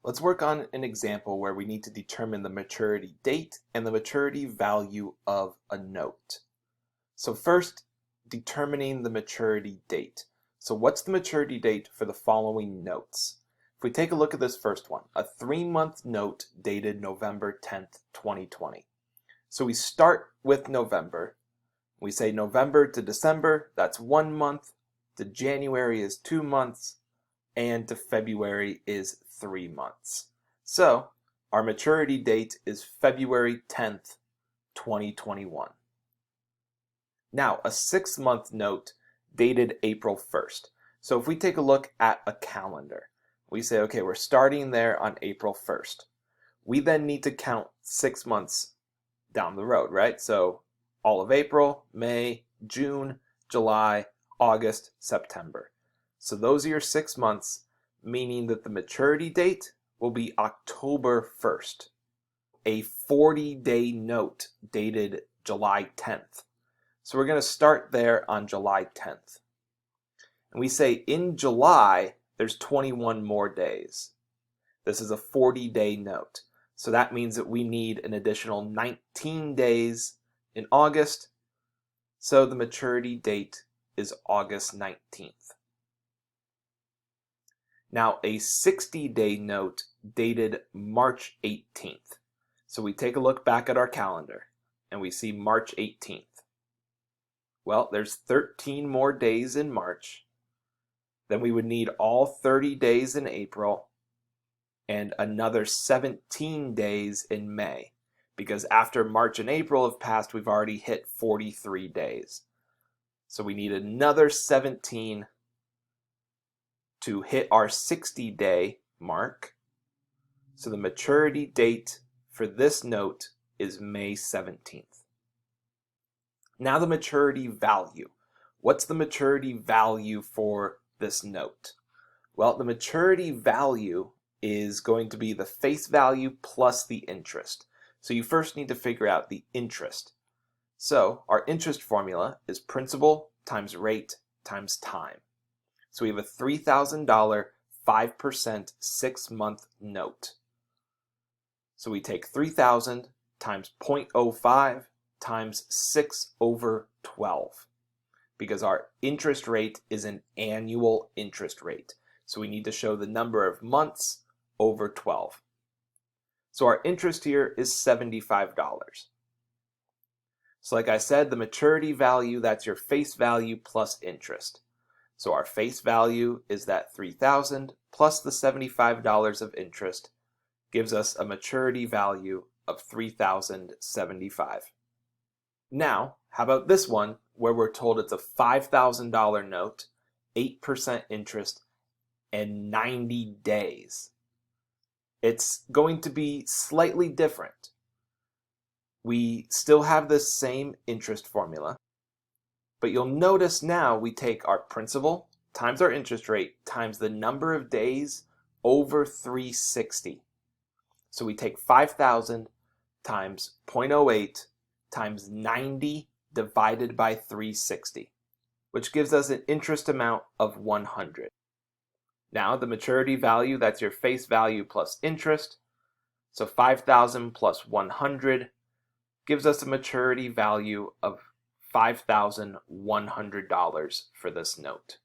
Let's work on an example where we need to determine the maturity date and the maturity value of a note. So first, determining the maturity date. So what's the maturity date for the following notes? If we take a look at this first one, a 3-month note dated November 10th, 2020. So we start with November. We say November to December, that's 1 month, to January is 2 months, and to February is 3 months. So our maturity date is February 10th, 2021. Now, a 6-month note dated April 1st. So if we take a look at a calendar, we say, okay, we're starting there on April 1st. We then need to count 6 months down the road, right? So all of April, May, June, July, August, September. So those are your 6 months, meaning that the maturity date will be October 1st. A 40-day note dated July 10th. So we're going to start there on July 10th. And we say in July, there's 21 more days. This is a 40-day note. So that means that we need an additional 19 days in August. So the maturity date is August 19th. Now, a 60-day note dated March 18th. So we take a look back at our calendar and we see March 18th. Well, there's 13 more days in March. Then we would need all 30 days in April and another 17 days in May. Because after March and April have passed, we've already hit 43 days. So we need another 17 to hit our 60-day mark. So the maturity date for this note is May 17th. Now the maturity value. What's the maturity value for this note? Well, the maturity value is going to be the face value plus the interest. So you first need to figure out the interest. So our interest formula is principal times rate times time. So we have a $3,000 5% 6-month note. So we take 3,000 times 0.05 times 6 over 12 because our interest rate is an annual interest rate. So we need to show the number of months over 12. So our interest here is $75. So like I said, the maturity value, that's your face value plus interest. So our face value is that 3,000 plus the $75 of interest gives us a maturity value of $3,075. Now, how about this one where we're told it's a $5,000 note, 8% interest, and 90 days? It's going to be slightly different. We still have the same interest formula, but you'll notice now we take our principal times our interest rate times the number of days over 360. So we take 5,000 times 0.08 times 90 divided by 360, which gives us an interest amount of 100. Now the maturity value, that's your face value plus interest. So 5,000 plus 100 gives us a maturity value of $5,100 for this note.